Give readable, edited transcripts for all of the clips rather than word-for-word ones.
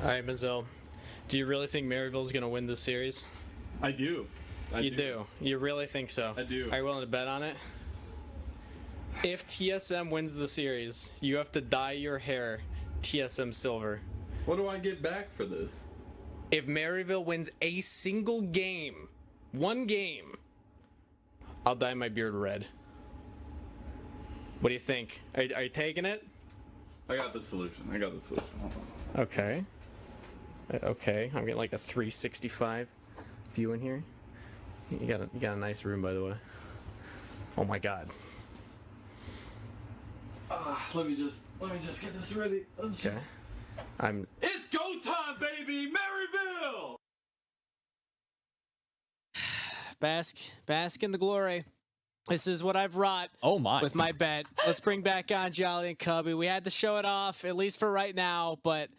All right, Mazel. Do you really think Maryville's going to win this series? I do. You do? You really think so? I do. Are you willing to bet on it? If TSM wins the series, you have to dye your hair TSM silver. What do I get back for this? If Maryville wins a single game, one game, I'll dye my beard red. What do you think? Are you taking it? I got the solution. Hold on. Okay. Okay, I'm getting like a 365 view in here. You got a nice room, by the way. Oh my god. Let me just get this ready. Okay. It's go time, baby! Maryville! Bask in the glory. This is what I've wrought. Oh my. With my bet. Let's bring back on Jolly and Cubby. We had to show it off, at least for right now, but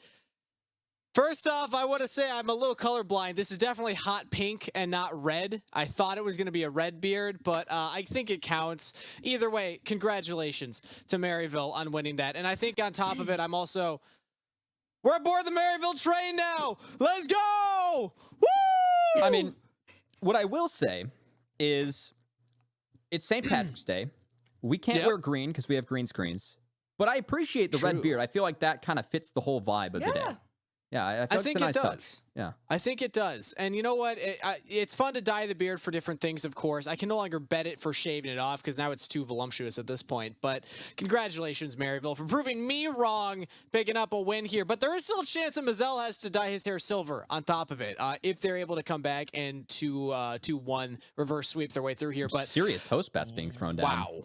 first off, I want to say I'm a little colorblind. This is definitely hot pink and not red. I thought it was going to be a red beard, but I think it counts. Either way, congratulations to Maryville on winning that. And I think on top of it, we're aboard the Maryville train now. Let's go! Woo! I mean, what I will say is it's St. Patrick's Day. We can't wear green because we have green screens. But I appreciate the red beard. I feel like that kind of fits the whole vibe of the day. Yeah, I think it's a nice touch. Yeah, I think it does. And you know what? It's fun to dye the beard for different things, of course. I can no longer bet it for shaving it off because now it's too voluptuous at this point. But congratulations, Maryville, for proving me wrong, picking up a win here. But there is still a chance that Mazel has to dye his hair silver on top of it if they're able to come back and 2-1 reverse sweep their way through here. But serious host bets being thrown down.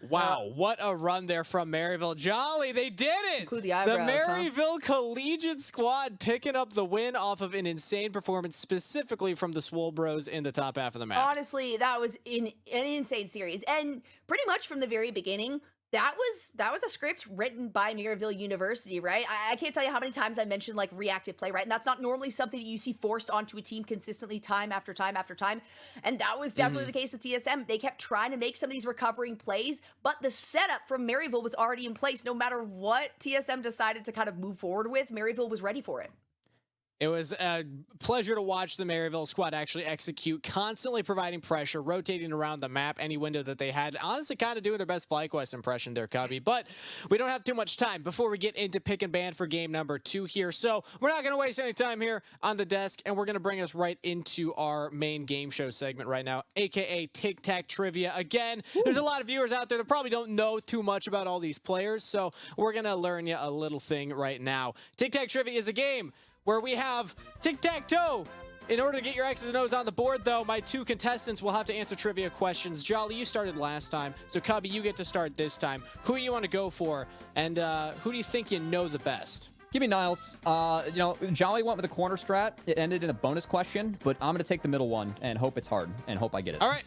Wow, what a run there from Maryville. Jolly, they did it! Include the eyebrows, The Maryville Collegiate squad picking up the win off of an insane performance, specifically from the Swole Bros in the top half of the map. Honestly, that was an insane series. And pretty much from the very beginning, that was a script written by Maryville University, right? I can't tell you how many times I mentioned like reactive play, right? And that's not normally something that you see forced onto a team consistently time after time after time. And that was definitely the case with TSM. They kept trying to make some of these recovering plays, but the setup from Maryville was already in place. No matter what TSM decided to kind of move forward with, Maryville was ready for it. It was a pleasure to watch the Maryville squad actually execute, constantly providing pressure, rotating around the map, any window that they had. Honestly, kind of doing their best FlyQuest impression there, Cubby. But we don't have too much time before we get into pick and ban for game number 2 here. So we're not going to waste any time here on the desk, and we're going to bring us right into our main game show segment right now, a.k.a. Tic Tac Trivia. Again, there's a lot of viewers out there that probably don't know too much about all these players, so we're going to learn you a little thing right now. Tic Tac Trivia is a game where we have tic-tac-toe. In order to get your X's and O's on the board, though, my 2 contestants will have to answer trivia questions. Jolly, you started last time, so Cubby, you get to start this time. Who do you want to go for, and who do you think you know the best? Give me Niles. Jolly went with the corner strat. It ended in a bonus question, but I'm going to take the middle one and hope it's hard and hope I get it. All right.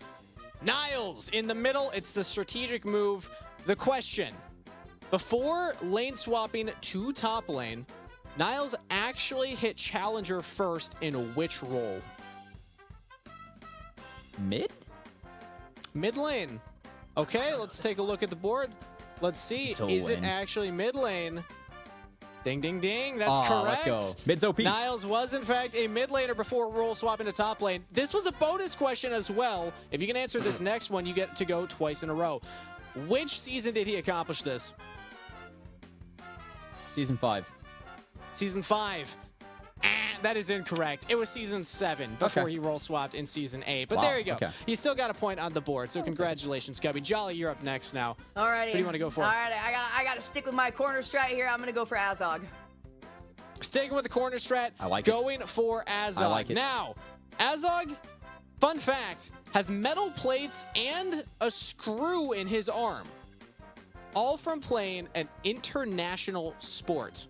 Niles, in the middle, it's the strategic move. The question, before lane swapping to top lane, Niles actually hit Challenger first in which role? Mid? Mid lane. Okay, let's take a look at the board. Let's see. Is it actually mid lane? Ding, ding, ding. That's correct. Let's go. Mid's OP. Niles was, in fact, a mid laner before role swapping to top lane. This was a bonus question as well. If you can answer this next one, you get to go twice in a row. Which season did he accomplish this? Season 5. Season 5. That is incorrect. It was season 7 before he role swapped in season 8. But there you go. He still got a point on the board. So congratulations, Gubby. Jolly, you're up next now. Alrighty. Who do you want to go for? Alright, I gotta stick with my corner strat here. I'm gonna go for Azog. Sticking with the corner strat. I like going for Azog. I like it. Now, Azog, fun fact, has metal plates and a screw in his arm. All from playing an international sport.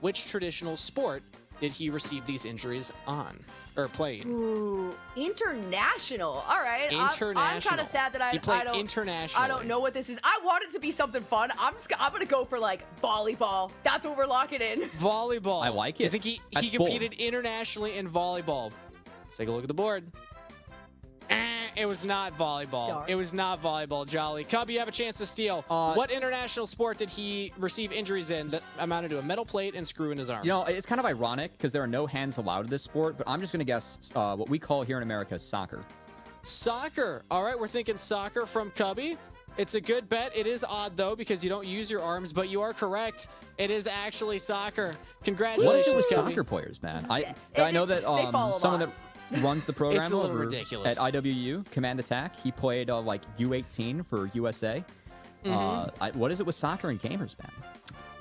Which traditional sport did he receive these injuries on or playing? Ooh, international. All right. International. I'm kind of sad that I don't internationally. I don't know what this is. I want it to be something fun. I'm gonna go for like volleyball. That's what we're locking in. Volleyball. I like it. You think he competed internationally in volleyball? Let's take a look at the board. It was not volleyball. Darn. It was not volleyball, Jolly. Cub, you have a chance to steal. What international sport did he receive injuries in that amounted to a metal plate and screw in his arm? You know, it's kind of ironic because there are no hands allowed in this sport, but I'm just going to guess what we call here in America soccer. Soccer. All right, we're thinking soccer from Cubby. It's a good bet. It is odd, though, because you don't use your arms, but you are correct. It is actually soccer. Congratulations, What is it with Cubby. soccer players, man? I know that someone that runs the program It's a little over ridiculous. at IWU, Command Attack, he played like U18 for USA. What is it with soccer and gamers, man?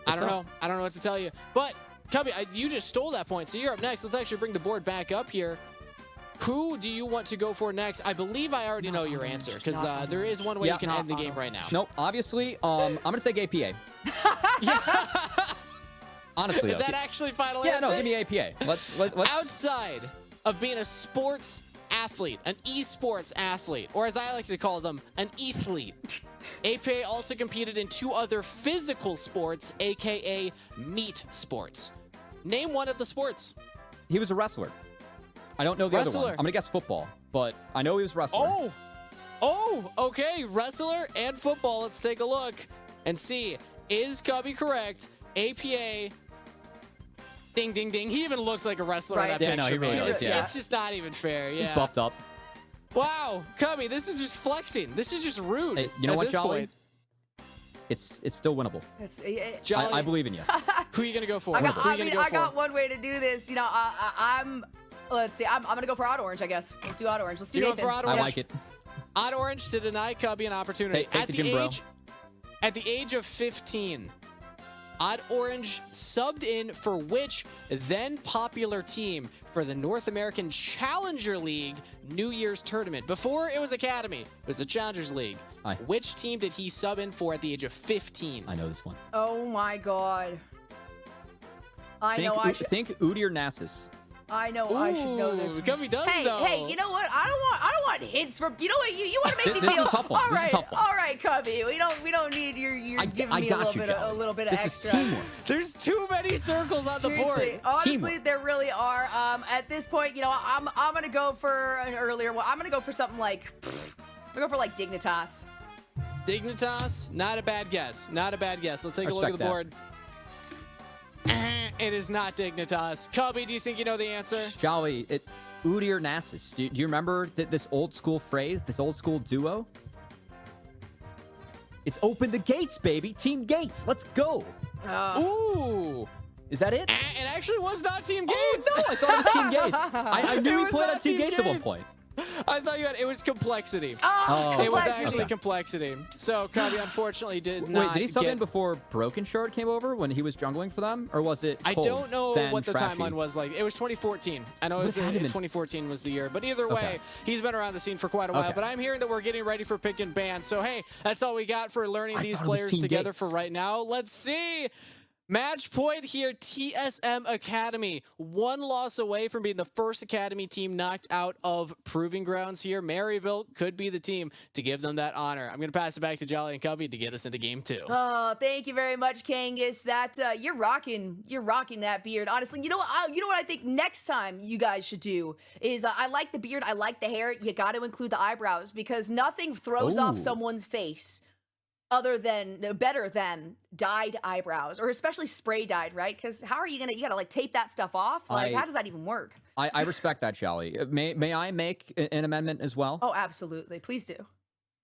I don't know. I don't know what to tell you. But, Cubby, you just stole that point, so you're up next. Let's actually bring the board back up here. Who do you want to go for next? I believe I already know your answer, because there is one way you can end the game right now. Nope. Obviously, I'm going to take APA. Honestly, Is that actually final yeah, answer? no, give me APA. Let's Outside of being a sports athlete, an esports athlete, or as I like to call them, an ethlete, APA also competed in 2 other physical sports, aka meat sports. Name one of the sports. He was a wrestler. I don't know the other one. Wrestler. I'm going to guess football, but I know he was a wrestler. Oh, okay. Wrestler and football. Let's take a look and see. Is Cubby correct? APA. Ding, ding, ding. He even looks like a wrestler in Right. that Yeah, picture. no, he really man. does, yeah. It's just not even fair. Yeah. He's buffed up. Wow, Cubby, this is just flexing. This is just rude. Hey, you know at what, this Jolly? point. It's still winnable. Jolly, I believe in you. who are you gonna go for? I got, Who are I you mean, gonna go I for? got one way to do this. You know, let's see. I'm gonna go for odd orange, I guess. Let's do odd orange. Let's do You're going Nathan. for odd I orange? like it. Odd orange to deny Cubby an opportunity. Take the gym, bro. At the age of 15, Odd Orange subbed in for which then popular team for the North American Challenger League New Year's tournament? Before it was Academy, it was the Challengers League. Aye. Which team did he sub in for at the age of 15? I know this one. Oh my god. I know I should Udir Nasus. I should know this. Ooh, Cubby does Hey, though. hey, you know what? I don't want hints from. You know what? You want to make me This is feel a tough one. All This is a right, tough one. all right, Cubby. We don't need your giving I me got you, a Jolly. little bit of This extra. is teamwork. There's too many circles on the board. Seriously, honestly, Teamwork. there really are. At this point, you know, I'm gonna go for an earlier one. I'm gonna go for something like, I'm gonna go for like Dignitas. Dignitas, not a bad guess. Not a bad guess. Let's take a look at Respect the that. board. It is not Dignitas. Cubby, do you think you know the answer? Jolly, Udir Nasus. Do you remember this old school phrase, this old school duo? It's open the gates, baby. Team Gates. Let's go. Ooh. Is that it? It actually was not Team Gates. Oh, no, I thought it was Team Gates. I knew It we was played not on Team Team Gates at one Gates. point. I thought you had it was Complexity. Oh, It was Complexity. actually Okay. Complexity. So Cubby unfortunately did Wait, not did he sub get... in before Broken Shard came over when he was jungling for them? Or was it I Cold, don't know then what the Trashy? timeline was like. It was 2014. I know it was What had it been? 2014 was the year. But either way, Okay. he's been around the scene for quite a while. Okay. But I'm hearing that we're getting ready for pick and ban. So hey, that's all we got for learning I these thought it was players Team together Gates. for right now. Let's see. Match point here, TSM Academy. One loss away from being the first Academy team knocked out of Proving Grounds here. Maryville could be the team to give them that honor. I'm going to pass it back to Jolly and Cubby to get us into game 2. Oh, thank you very much, Kangas. That you're rocking that beard. Honestly, you know what I think next time you guys should do is I like the beard, I like the hair. You got to include the eyebrows because nothing throws off Ooh. someone's face better than dyed eyebrows, or especially spray dyed, right? Because how are you gotta like tape that stuff off? Like, how does that even work? I respect that, Jolly. May I make an amendment as well? Oh, absolutely. Please do.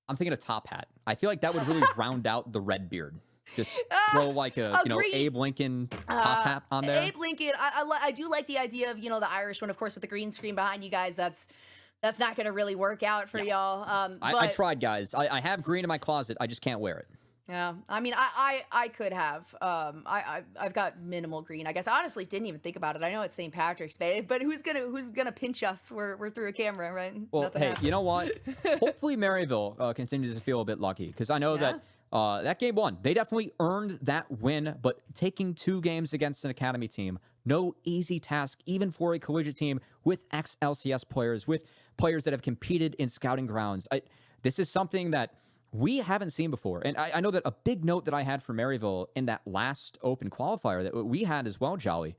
I'm thinking a top hat. I feel like that would really round out the red beard. Just throw like a Agreed. Abe Lincoln top hat on there. Abe Lincoln. I do like the idea of the Irish one, of course, with the green screen behind you guys. That's not going to really work out for y'all. I But tried, guys. I have green in my closet. I just can't wear it. yeah, I mean, I could have. I've got minimal green. I guess I honestly didn't even think about it. I know it's St. Patrick's Day, but who's gonna pinch us? We're through a camera, right? Well, Nothing hey, happens. you know what? Hopefully Maryville continues to feel a bit lucky because I know that that game 1, they definitely earned that win, but taking 2 games against an Academy team, no easy task, even for a collegiate team with ex-LCS players, with players that have competed in scouting grounds. This is something that we haven't seen before. And I know that a big note that I had for Maryville in that last open qualifier that we had as well, Jolly,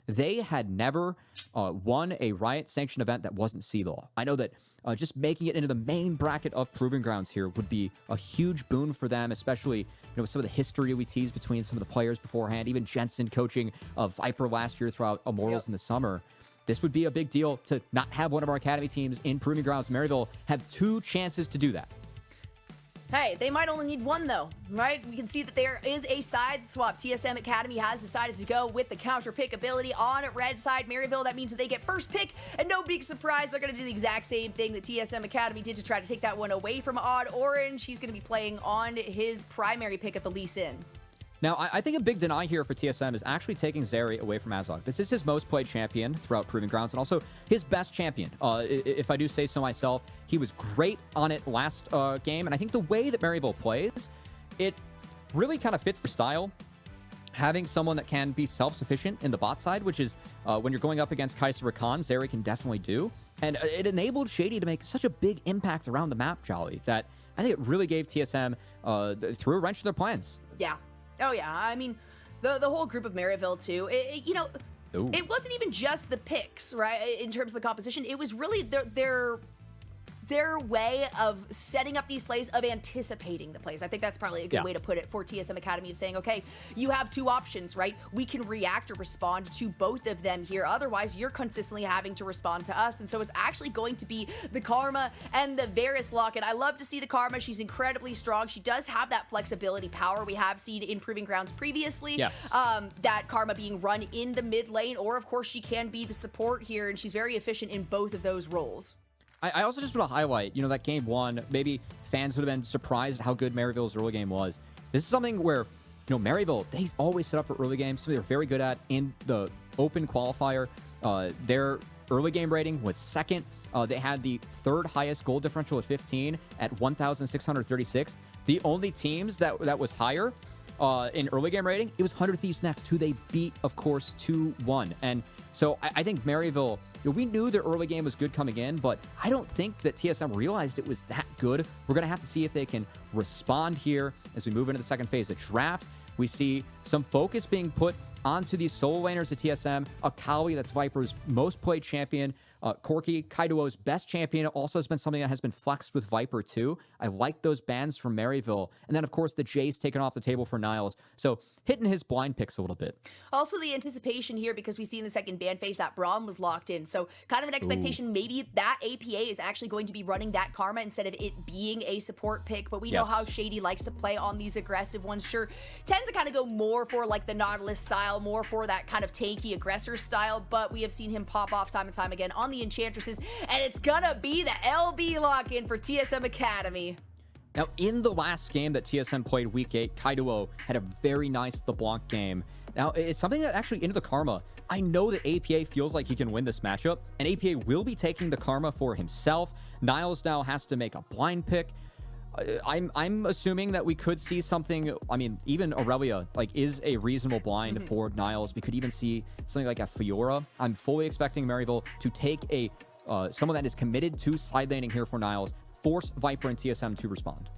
they had never won a Riot-sanctioned event that wasn't CLaw. I know that just making it into the main bracket of Proving Grounds here would be a huge boon for them, especially with some of the history we teased between some of the players beforehand, even Jensen coaching Viper last year throughout Immortals in the summer. This would be a big deal to not have one of our academy teams in Proving Grounds Maryville have 2 chances to do that. Hey, they might only need 1 though, right? We can see that there is a side swap. TSM Academy has decided to go with the counter pick ability on red side Maryville. That means that they get first pick, and no big surprise, they're going to do the exact same thing that TSM Academy did to try to take that one away from Odd Orange. He's going to be playing on his primary pick at the Lee Sin. Now, I think a big deny here for TSM is actually taking Zeri away from Azog. This is his most played champion throughout Proving Grounds, and also his best champion. If I do say so myself, he was great on it last game, and I think the way that Maryville plays, it really kind of fits the style. Having someone that can be self-sufficient in the bot side, which is when you're going up against Kaiser Rakan, Zeri can definitely do. And it enabled Shady to make such a big impact around the map, Jolly, that I think it really gave TSM threw a wrench to their plans. Yeah. Oh, yeah. I mean, the whole group of Maryville, too, it wasn't even just the picks, right, in terms of the composition. It was really their way of setting up these plays, of anticipating the plays. I think that's probably a good way to put it for TSM Academy, of saying, okay, you have 2 options, right? We can react or respond to both of them here. Otherwise, you're consistently having to respond to us. And so it's actually going to be the Karma and the Varus Locket. I love to see the Karma. She's incredibly strong. She does have that flexibility power we have seen in Proving Grounds previously. Yes. That Karma being run in the mid lane, or of course she can be the support here, and she's very efficient in both of those roles. I also just want to highlight, that game 1, maybe fans would have been surprised at how good Maryville's early game was. This is something where, Maryville, they always set up for early games, something they're very good at in the open qualifier. Their early game rating was 2nd. They had the 3rd highest goal differential at 15 at 1,636. The only teams that was higher in early game rating, it was 100 Thieves Next, who they beat, of course, 2-1. And so I think Maryville, we knew their early game was good coming in, but I don't think that TSM realized it was that good. We're going to have to see if they can respond here as we move into the second phase of draft. We see some focus being put onto these solo laners at TSM. Akali, that's Viper's most played champion. Corki, Kaido's best champion, also has been something that has been flexed with Viper too. I like those bans from Maryville. And then, of course, the Jay's taken off the table for Niles. So hitting his blind picks a little bit. Also, the anticipation here, because we see in the second ban phase that Braum was locked in. So kind of an expectation, maybe that APA is actually going to be running that Karma instead of it being a support pick. But we know how Shady likes to play on these aggressive ones. Sure, tends to kind of go more for like the Nautilus style, more for that kind of tanky aggressor style. But we have seen him pop off time and time again on the Enchantresses, and it's gonna be the LB lock-in for TSM Academy. Now, in the last game that TSM played Week 8, Kaido had a very nice LeBlanc game. Now, it's something that actually into the Karma. I know that APA feels like he can win this matchup, and APA will be taking the Karma for himself. Niles now has to make a blind pick. I'm assuming that we could see something. I mean, even Aurelia is a reasonable blind for Niles. We could even see something like a Fiora. I'm fully expecting Maryville to take a someone that is committed to side laning here for Niles, force Viper and TSM to respond.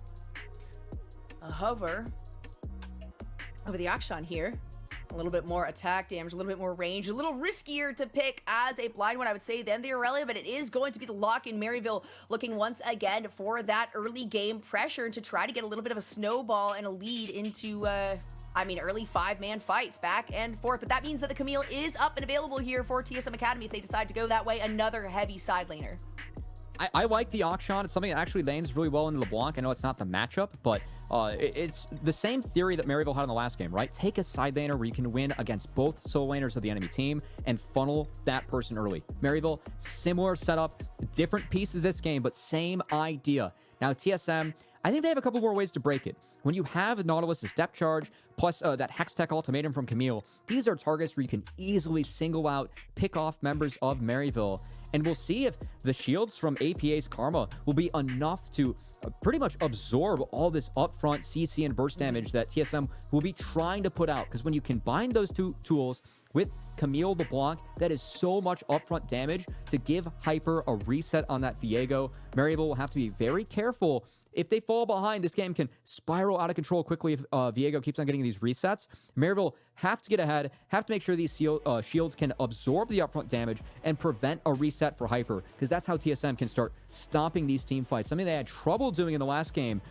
A hover over the Akshan here. A little bit more attack damage, a little bit more range, a little riskier to pick as a blind one, I would say, than the Aurelia, but it is going to be the lock in. Maryville looking once again for that early game pressure to try to get a little bit of a snowball and a lead into, early 5-man fights back and forth. But that means that the Camille is up and available here for TSM Academy if they decide to go that way. Another heavy side laner. I like the Akshan. It's something that actually lanes really well in LeBlanc. I know it's not the matchup, but it's the same theory that Maryville had in the last game, right? Take a side laner where you can win against both solo laners of the enemy team and funnel that person early. Maryville, similar setup, different pieces of this game, but same idea. Now, TSM, I think they have a couple more ways to break it. When you have Nautilus' depth charge, plus that Hextech ultimatum from Camille, these are targets where you can easily single out, pick off members of Maryville. And we'll see if the shields from APA's Karma will be enough to pretty much absorb all this upfront CC and burst damage that TSM will be trying to put out. Because when you combine those two tools with Camille LeBlanc, that is so much upfront damage to give Hyper a reset on that Viego. Maryville will have to be very careful if they fall behind, this game can spiral out of control quickly if Viego keeps on getting these resets. Maryville have to get ahead, have to make sure these shields can absorb the upfront damage and prevent a reset for Hyper, because that's how TSM can start stopping these team fights, something they had trouble doing in the last game,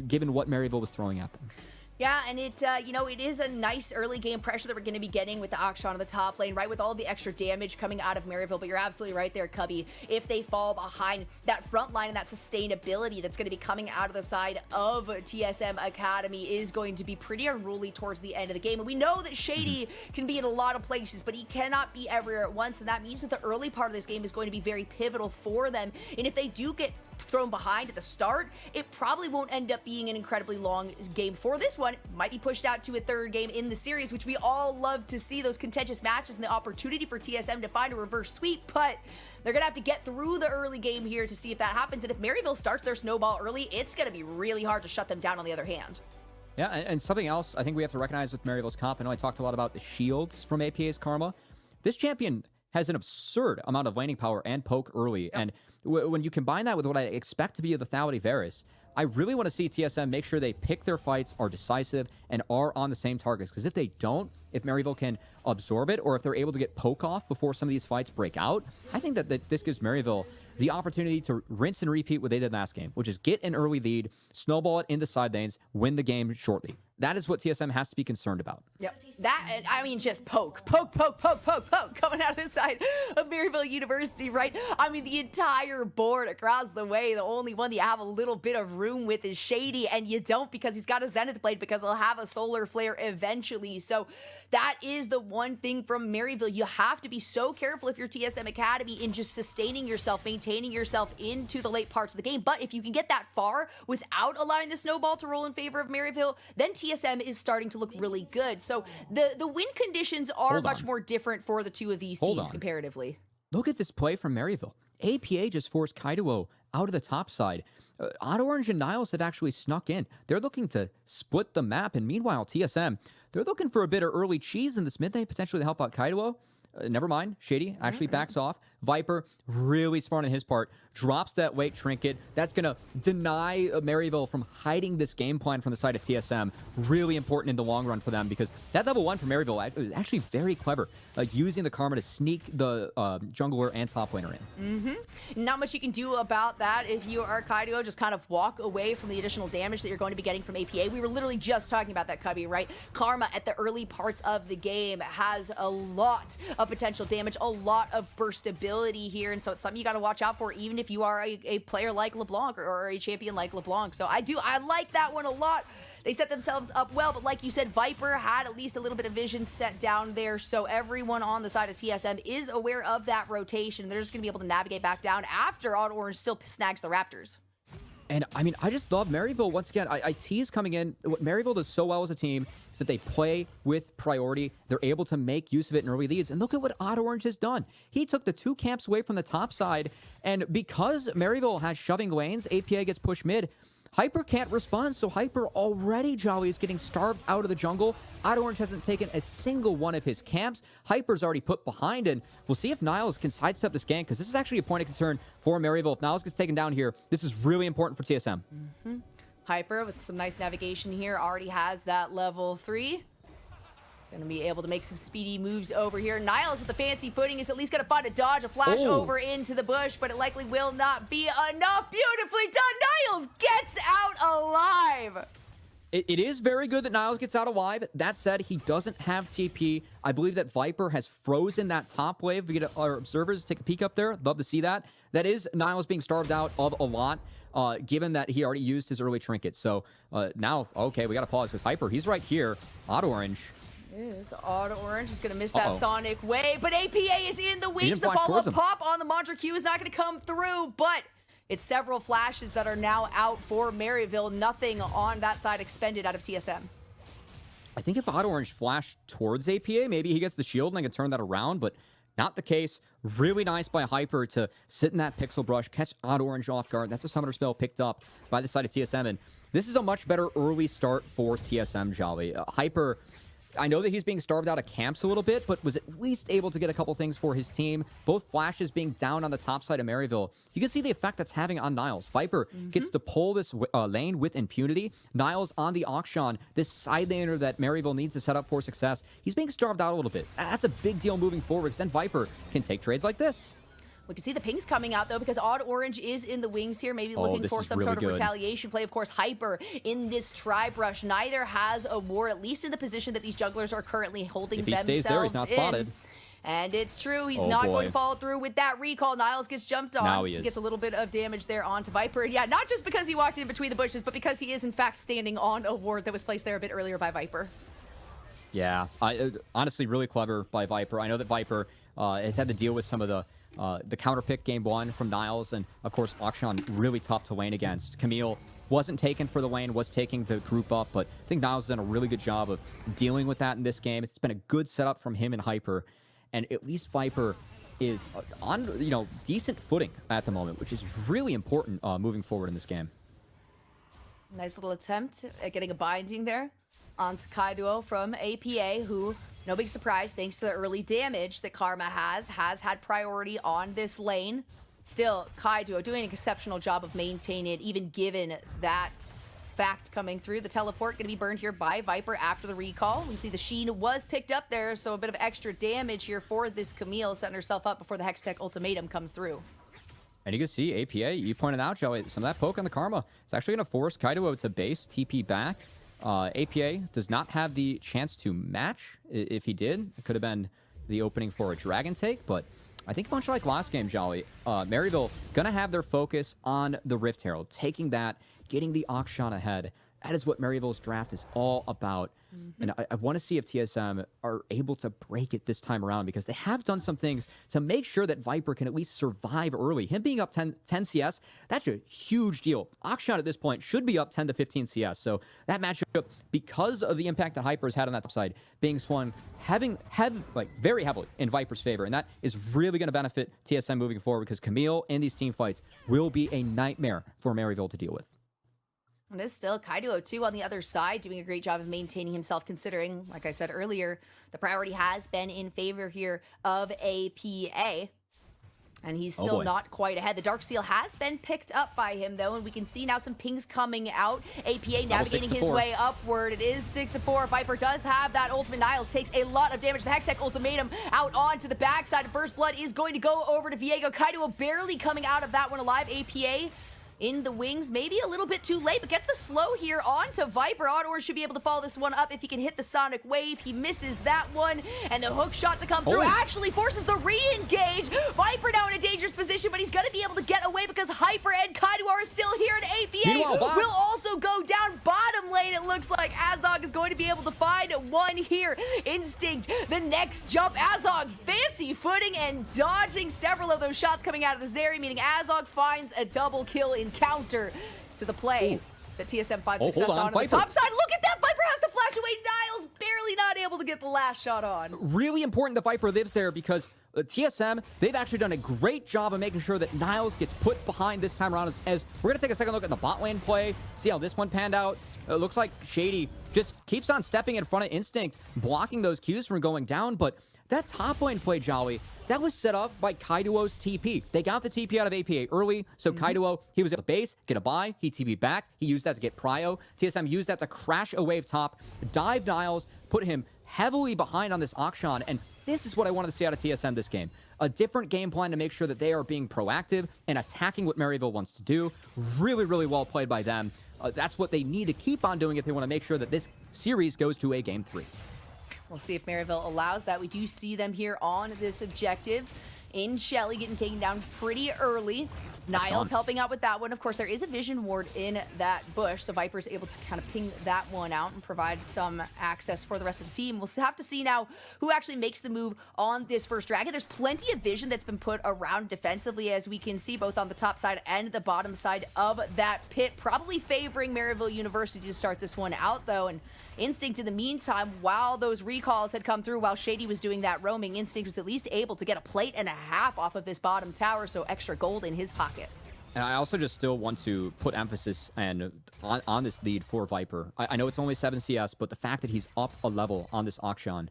given what Maryville was throwing at them. Yeah, and it, it is a nice early game pressure that we're going to be getting with the Akshan on the top lane, right? With all the extra damage coming out of Maryville. But you're absolutely right there, Cubby. If they fall behind, that front line and that sustainability that's going to be coming out of the side of TSM Academy is going to be pretty unruly towards the end of the game. And we know that Shady can be in a lot of places, but he cannot be everywhere at once. And that means that the early part of this game is going to be very pivotal for them. And if they do get thrown behind at the start, it probably won't end up being an incredibly long game for this one. It might be pushed out to a third game in the series, which we all love to see, those contentious matches and the opportunity for TSM to find a reverse sweep, but they're gonna have to get through the early game here to see if that happens. And if Maryville starts their snowball early, it's gonna be really hard to shut them down on the other hand. Yeah, and something else I think we have to recognize with Maryville's comp, I know I talked a lot about the shields from APA's Karma. This champion has an absurd amount of laning power and poke early, and when you combine that with what I expect to be the Thality Varus, I really want to see TSM make sure they pick their fights, are decisive, and are on the same targets. Because if they don't, if Maryville can absorb it, or if they're able to get poke off before some of these fights break out, I think that this gives Maryville the opportunity to rinse and repeat what they did last game, which is get an early lead, snowball it into side lanes, win the game shortly. That is what TSM has to be concerned about. Yep. That, I mean, just poke coming out of the side of Maryville University, right? I mean, the entire board across the way, the only one that you have a little bit of room with is Shady, and you don't because he's got a Zenith Blade, because he'll have a Solar Flare eventually. So that is the one thing from Maryville. You have to be so careful if you're TSM Academy in just sustaining yourself, maintaining yourself into the late parts of the game. But if you can get that far without allowing the snowball to roll in favor of Maryville, then TSM is starting to look really good. So the win conditions are much more different for the two of these teams comparatively. Look at this play from Maryville. APA just forced Kaido out of the top side. Odd Orange and Niles have actually snuck in. They're looking to split the map, and meanwhile, TSM, they're looking for a bit of early cheese in this mid lane, potentially to help out Kaido. Never mind. Shady actually backs off. Viper, really smart on his part, drops that weight trinket. That's going to deny Maryville from hiding this game plan from the side of TSM. Really important in the long run for them, because that level 1 for Maryville is actually very clever, using the Karma to sneak the jungler and top laner in. Not much you can do about that if you are Kaido. Just kind of walk away from the additional damage that you're going to be getting from APA. We were literally just talking about that, Cubby, right? Karma at the early parts of the game has a lot of potential damage, a lot of burstability here, and so it's something you got to watch out for, even if you are a player like LeBlanc or a champion like LeBlanc. So I like that one a lot. They set themselves up well, but like you said, Viper had at least a little bit of vision set down there, so everyone on the side of TSM is aware of that rotation. They're just going to be able to navigate back down after Odd Orange still snags the Raptors. And I mean, I just love Maryville. Once again, I tease coming in. What Maryville does so well as a team is that they play with priority. They're able to make use of it in early leads. And look at what Odd Orange has done. He took the 2 camps away from the top side. And because Maryville has shoving lanes, APA gets pushed mid. Hyper can't respond, so Hyper already, Jolly, is getting starved out of the jungle. Odd Orange hasn't taken a single one of his camps. Hyper's already put behind, and we'll see if Niles can sidestep this gank, because this is actually a point of concern for Maryville. If Niles gets taken down here, this is really important for TSM. Hyper, with some nice navigation here, already has that level 3. Gonna be able to make some speedy moves over here. Niles with the fancy footing is at least gonna find a dodge, a flash over into the bush, but it likely will not be enough. Beautifully done. Niles gets out alive. It is very good that Niles gets out alive. That said, he doesn't have TP. I believe that Viper has frozen that top wave. We get our observers take a peek up there. Love to see that. That is Niles being starved out of a lot, given that he already used his early trinket. So now, okay, we gotta pause, because Hyper, he's right here. Odd Orange. Odd Orange is going to miss that Sonic wave, but APA is in the wings. The follow-up pop on the Mantra Q is not going to come through, but it's several flashes that are now out for Maryville. Nothing on that side expended out of TSM. I think if Odd Orange flashed towards APA, maybe he gets the shield and I can turn that around, but not the case. Really nice by Hyper to sit in that Pixel Brush, catch Odd Orange off guard. That's a summoner spell picked up by the side of TSM, and this is a much better early start for TSM, Jolly. Hyper, I know that he's being starved out of camps a little bit, but was at least able to get a couple things for his team. Both flashes being down on the top side of Maryville. You can see the effect that's having on Niles. Viper gets to pull this lane with impunity. Niles on the auction, this side laner that Maryville needs to set up for success. He's being starved out a little bit. That's a big deal moving forward, because then Viper can take trades like this. We can see the pings coming out, though, because Odd Orange is in the wings here, maybe looking for some sort of retaliation play. Of course, Hyper in this tri-brush. Neither has a ward, at least in the position that these jugglers are currently holding themselves stays there, he's not spotted. And it's true, he's not going to follow through with that recall. Niles gets jumped on. Now he is. Gets a little bit of damage there onto Viper. And yeah, not just because he walked in between the bushes, but because he is, in fact, standing on a ward that was placed there a bit earlier by Viper. Yeah, honestly, really clever by Viper. I know that Viper has had to deal with some of the counter pick game 1 from Niles, and of course Akshan really tough to lane against. Camille wasn't taken for the lane, was taking to group up, but I think Niles has done a really good job of dealing with that in this game. It's been a good setup from him and Hyper, and at least Viper is on decent footing at the moment, which is really important moving forward in this game. Nice little attempt at getting a binding there onto Kaiduo from APA, who, no big surprise, thanks to the early damage that Karma has had priority on this lane. Still, Kaiduo doing an exceptional job of maintaining it, even given that fact coming through. The teleport going to be burned here by Viper after the recall. We can see the Sheen was picked up there, so a bit of extra damage here for this Camille, setting herself up before the Hextech ultimatum comes through. And you can see APA, you pointed out, Joey, some of that poke on the Karma. It's actually going to force Kaiduo to base TP back. APA does not have the chance to match. If he did, it could have been the opening for a Dragon take, but I think much like last game, Jolly, Maryville gonna have their focus on the Rift Herald, taking that, getting the Akshan ahead. That is what Maryville's draft is all about. And I want to see if TSM are able to break it this time around, because they have done some things to make sure that Viper can at least survive early. Him being up 10 CS, that's a huge deal. Akshan at this point should be up 10 to 15 CS. So that matchup, because of the impact that Hyper has had on that top side, being swung very heavily in Viper's favor. And that is really going to benefit TSM moving forward, because Camille in these team fights will be a nightmare for Maryville to deal with. It is still Kaiduo, too, on the other side, doing a great job of maintaining himself, considering, like I said earlier, the priority has been in favor here of APA. And he's still not quite ahead. The Darksteel has been picked up by him, though, and we can see now some pings coming out. APA navigating his way upward. It is 6-4. Viper does have that ultimate. Niles takes a lot of damage. The Hextech ultimatum out onto the backside. First blood is going to go over to Viego. Kaiduo barely coming out of that one alive. APA in the wings, maybe a little bit too late, but gets the slow here onto Viper. Oddor should be able to follow this one up if he can hit the Sonic Wave. He misses that one, and the hook shot to come through actually forces the re-engage. Viper now in a dangerous position, but he's going to be able to get away because Hyper and Kaiduo are still here, and APA will also go down bottom lane. It looks like Azog is going to be able to find one here. Instinct, the next jump. Azog, fancy footing and dodging several of those shots coming out of the Zeri, meaning Azog finds a double kill in counter to the play that TSM finds success on the top side. Look at that! Viper has to flash away. Niles barely not able to get the last shot on. Really important that Viper lives there, because TSM, they've actually done a great job of making sure that Niles gets put behind this time around. As we're going to take a second look at the bot lane play, see how this one panned out. It looks like Shady just keeps on stepping in front of Instinct, blocking those Qs from going down, but that top lane play, Jolly, that was set up by Kaiduo's TP. They got the TP out of APA early, so Kaiduo, he was at the base, get a buy, he TP back, he used that to get prio. TSM used that to crash a wave top, dive Niles, put him heavily behind on this Akshan, and this is what I wanted to see out of TSM this game. A different game plan to make sure that they are being proactive and attacking what Maryville wants to do. Really, really well played by them. That's what they need to keep on doing if they want to make sure that this series goes to a Game 3. We'll see if Maryville allows that. We do see them here on this objective. In Shelly getting taken down pretty early. Niles helping out with that one. Of course, there is a vision ward in that bush, so Viper's able to kind of ping that one out and provide some access for the rest of the team. We'll have to see now who actually makes the move on this first dragon. There's plenty of vision that's been put around defensively, as we can see both on the top side and the bottom side of that pit, probably favoring Maryville University to start this one out, though. And Instinct, in the meantime, while those recalls had come through, while Shady was doing that roaming, Instinct was at least able to get a plate and a half off of this bottom tower, so extra gold in his pocket. And I also just still want to put emphasis on this lead for Viper. I know it's only 7 CS, but the fact that he's up a level on this auction,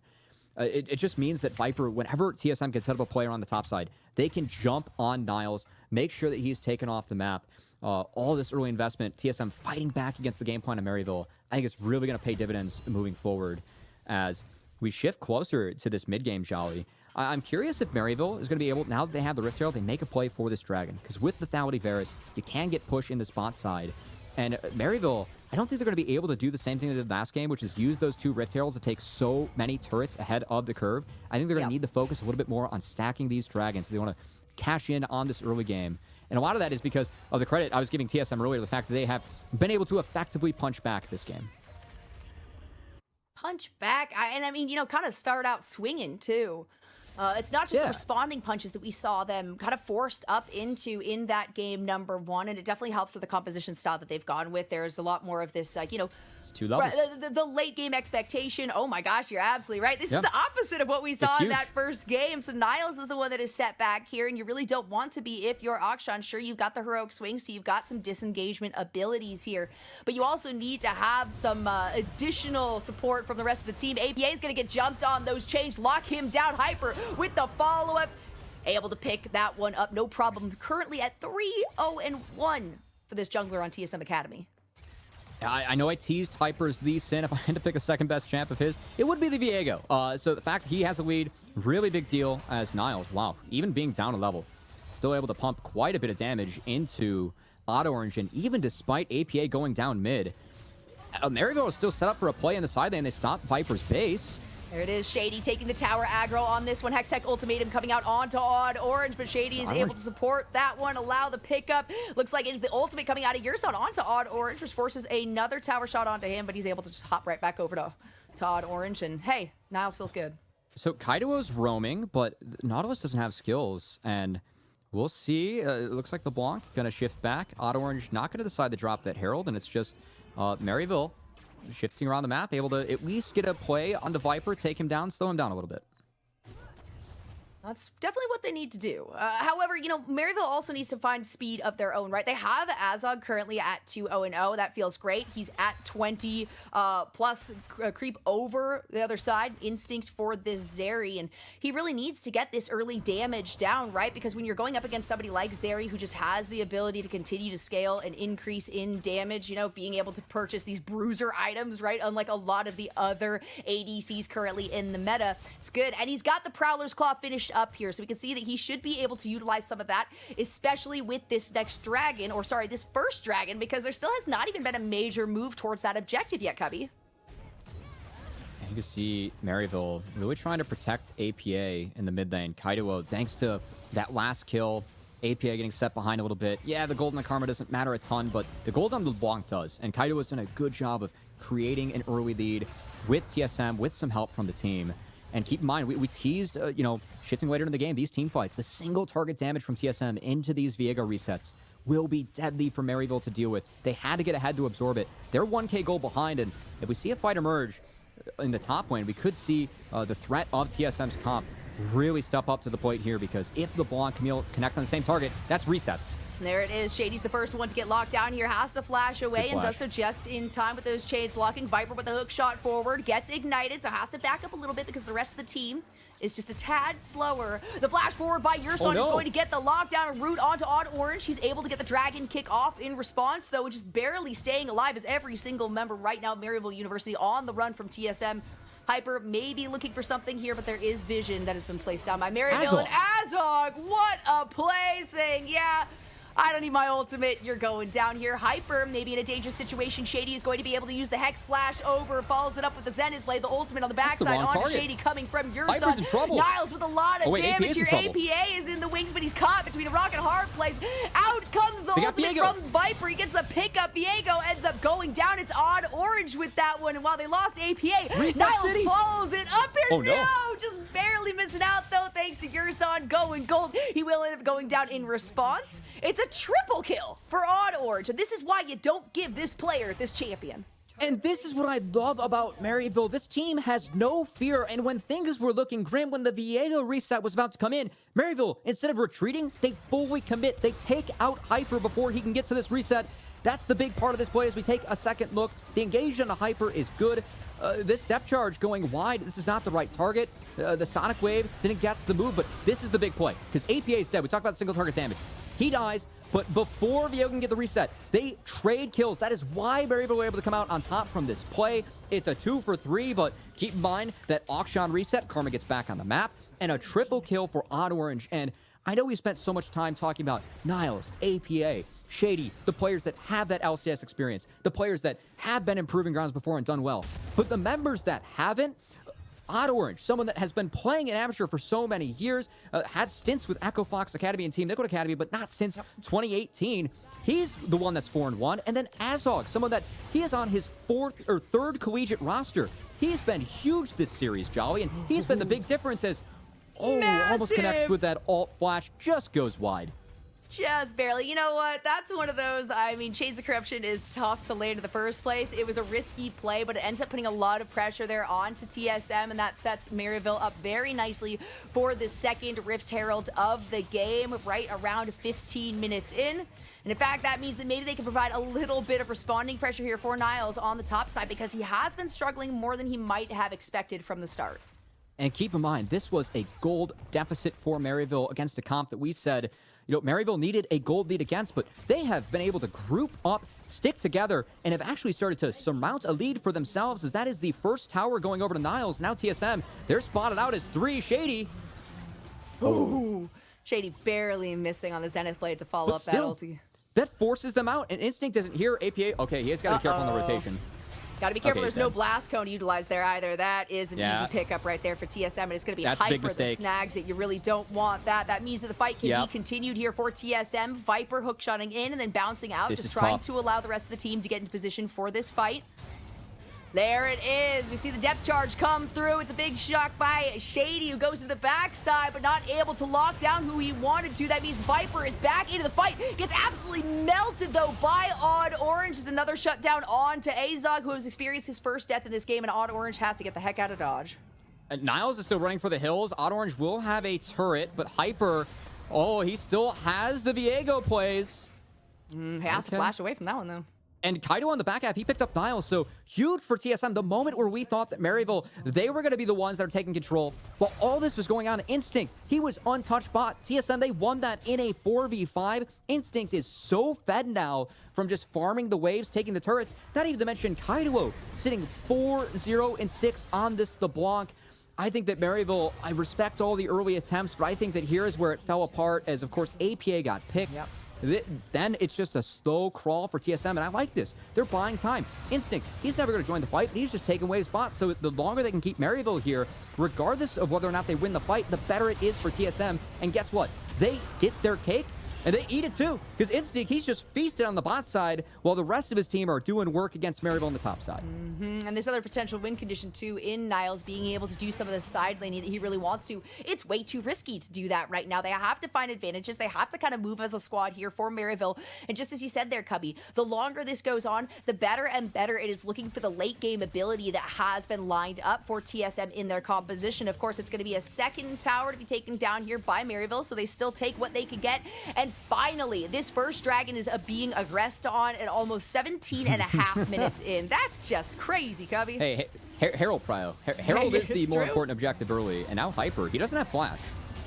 it just means that Viper, whenever TSM can set up a player on the top side, they can jump on Niles, make sure that he's taken off the map. All this early investment, TSM fighting back against the game plan of Maryville, I think it's really going to pay dividends moving forward as we shift closer to this mid-game Jolly. I'm curious if Maryville is going to be able, now that they have the Rift Herald, they make a play for this Dragon. Because with the Lethality Varus, you can get pushed in the spot side. And Maryville, I don't think they're going to be able to do the same thing they did last game, which is use those 2 Rift Heralds to take so many turrets ahead of the curve. I think they're going to need to focus a little bit more on stacking these Dragons. They want to cash in on this early game. And a lot of that is because of the credit I was giving TSM earlier, the fact that they have been able to effectively punch back this game. Punch back? And I mean, you know, kind of start out swinging, too. It's not just the responding punches that we saw them kind of forced up into in that game number 1, and it definitely helps with the composition style that they've gone with. There's a lot more of this, you know, it's 2 levels. The late game expectation. Oh my gosh, you're absolutely right. This is the opposite of what we saw in that first game. So Niles is the one that is set back here, and you really don't want to be if you're Akshan. Sure, you've got the heroic swing, so you've got some disengagement abilities here, but you also need to have some additional support from the rest of the team. APA is going to get jumped on those chains, lock him down. Hyper with the follow-up, able to pick that one up, no problem. Currently at 3-0-1 for this jungler on TSM Academy. I know I teased Hyper's Lee Sin. If I had to pick a second best champ of his, it would be the Viego. So the fact he has a lead, really big deal as Niles. Wow, even being down a level, still able to pump quite a bit of damage into Auto Orange, and even despite APA going down mid, Maryville is still set up for a play in the side lane. They stop Viper's base. There it is, Shady taking the tower aggro on this one. Hextech ultimatum coming out onto Odd Orange, but Shady is able to support that one, allow the pickup. Looks like it is the ultimate coming out of your zone onto Odd Orange, which forces another tower shot onto him, but he's able to just hop right back over to Odd Orange, and hey, Niles feels good. So Kaido's roaming, but Nautilus doesn't have skills, and we'll see. It looks like LeBlanc going to shift back. Odd Orange not going to decide to drop that Herald, and it's just Maryville shifting around the map, able to at least get a play onto Viper, take him down, slow him down a little bit. That's definitely what they need to do. However, you know, Maryville also needs to find speed of their own, right? They have Azog currently at 2-0-0. That feels great. He's at 20 plus creep over the other side. Instinct for this Zeri, and he really needs to get this early damage down, right? Because when you're going up against somebody like Zeri, who just has the ability to continue to scale and increase in damage, you know, being able to purchase these bruiser items, right? Unlike a lot of the other ADCs currently in the meta. It's good. And he's got the Prowler's Claw finished up here, so we can see that he should be able to utilize some of that, especially with this next dragon, or sorry, this first dragon, because there still has not even been a major move towards that objective yet, Cubby. And you can see Maryville really trying to protect APA in the mid lane. Kaido, thanks to that last kill, APA getting set behind a little bit. Yeah, the gold and the karma doesn't matter a ton, but the gold on LeBlanc does, and Kaido has done a good job of creating an early lead with TSM, with some help from the team. And keep in mind, we teased, you know, shifting later in the game, these team fights, the single target damage from TSM into these Viego resets will be deadly for Maryville to deal with. They had to get ahead to absorb it. They're 1k gold behind, and if we see a fight emerge in the top lane, we could see the threat of TSM's comp really step up to the plate here, because if LeBlanc and Camille connect on the same target, that's resets. And there it is. Shady's the first one to get locked down here. Has to flash away and does so just in time with those chains locking. Viper with the hook shot forward. Gets ignited, so has to back up a little bit because the rest of the team is just a tad slower. The flash forward by Yurson is going to get the lockdown route onto Odd Orange. He's able to get the dragon kick off in response, though, just barely staying alive as every single member right now, Maryville University on the run from TSM. Hyper may be looking for something here, but there is vision that has been placed down by Maryville. And Azog, what a play, saying, yeah, I don't need my ultimate. You're going down here. Hyper, maybe in a dangerous situation. Shady is going to be able to use the Hex Flash over, follows it up with the Zenith Blade, the ultimate on the backside onto Shady coming from Yurson. Niles with a lot of damage here. APA is in the wings, but he's caught between a rock and a hard place. Out comes the ultimate from Viper. He gets the pickup. Viego ends up going down. It's Odd Orange with that one, and while they lost APA, Niles follows it up here. No, just barely missing out, though, thanks to Yurson going gold. He will end up going down in response. It's a triple kill for Odd Orange, and this is why you don't give this player this champion. And this is what I love about Maryville. This team has no fear, and when things were looking grim, when the Viego reset was about to come in, Maryville, instead of retreating, they fully commit. They take out Hyper before he can get to this reset. That's the big part of this play as we take a second look. The engage on the Hyper is good. This depth charge going wide, this is not the right target. The Sonic Wave didn't guess the move, but this is the big play because APA is dead. We talked about single target damage. He dies, but before Viego can get the reset, they trade kills. That is why Maryville were able to come out on top from this play. It's a 2 for 3, but keep in mind that Auction reset, Karma gets back on the map, and a triple kill for Odd Orange. And I know we spent so much time talking about Niles, APA, Shady, the players that have that LCS experience, the players that have been in Proving Grounds before and done well. But the members that haven't, Odd Orange, someone that has been playing in amateur for so many years, had stints with Echo Fox Academy and Team Liquid Academy, but not since 2018. He's the one that's 4-1. And then Azog, someone that he is on his third collegiate roster. He's been huge this series, Jolly, and he's been the big difference as, almost connects with that alt flash, just goes wide. Just barely. You know what? That's one of those, I mean, Shades of Corruption is tough to land in the first place. It was a risky play, but it ends up putting a lot of pressure there onto TSM, and that sets Maryville up very nicely for the second Rift Herald of the game, right around 15 minutes in. And in fact, that means that maybe they can provide a little bit of responding pressure here for Niles on the top side because he has been struggling more than he might have expected from the start. And keep in mind, this was a gold deficit for Maryville against a comp that we said, you know, Maryville needed a gold lead against, but they have been able to group up, stick together, and have actually started to surmount a lead for themselves, as that is the first tower going over to Niles. Now TSM, they're spotted out as 3. Shady. Ooh. Shady barely missing on the Zenith blade to follow up that ulti. That forces them out, and Instinct doesn't hear APA. Okay, he has got to be careful on the rotation. Gotta be careful. Okay, There's no blast cone utilized there either. That is an easy pickup right there for TSM, and it's going to be Hyper that snags it. You really don't want that. That means that the fight can be continued here for TSM. Viper hookshotting in and then bouncing out, just trying to allow the rest of the team to get into position for this fight. There it is. We see the depth charge come through. It's a big shock by Shady, who goes to the backside, but not able to lock down who he wanted to. That means Viper is back into the fight. Gets absolutely melted, though, by Odd Orange. It's another shutdown on to Azog, who has experienced his first death in this game, and Odd Orange has to get the heck out of Dodge. Niles is still running for the hills. Odd Orange will have a turret, but Hyper, he still has the Viego plays. He has to flash away from that one, though. And Kaido on the back half, he picked up Niles, so huge for TSM. The moment where we thought that Maryville, they were going to be the ones that are taking control, while all this was going on, Instinct, he was untouched bot. TSM, they won that in a 4v5. Instinct is so fed now from just farming the waves, taking the turrets, not even to mention Kaido sitting 4-0-6 on this LeBlanc. I think that Maryville, I respect all the early attempts, but I think that here is where it fell apart as, of course, APA got picked. Then it's just a slow crawl for TSM, and I like this. They're buying time. Instinct, he's never going to join the fight, but he's just taking away his spots. So the longer they can keep Maryville here, regardless of whether or not they win the fight, the better it is for TSM. And guess what? They get their cake, and they eat it too. Because Instinct, he's just feasted on the bot side, while the rest of his team are doing work against Maryville on the top side. And this other potential win condition too in Niles being able to do some of the side laning that he really wants to. It's way too risky to do that right now. They have to find advantages. They have to kind of move as a squad here for Maryville. And just as you said there, Cubby, the longer this goes on, the better and better it is looking for the late game ability that has been lined up for TSM in their composition. Of course, it's going to be a second tower to be taken down here by Maryville, so they still take what they could get. And finally, this first dragon is being aggressed on at almost 17 and a half minutes in. That's just crazy, Cubby. Hey, Herald Prio. Herald is the more important objective early, and now Hyper, he doesn't have flash.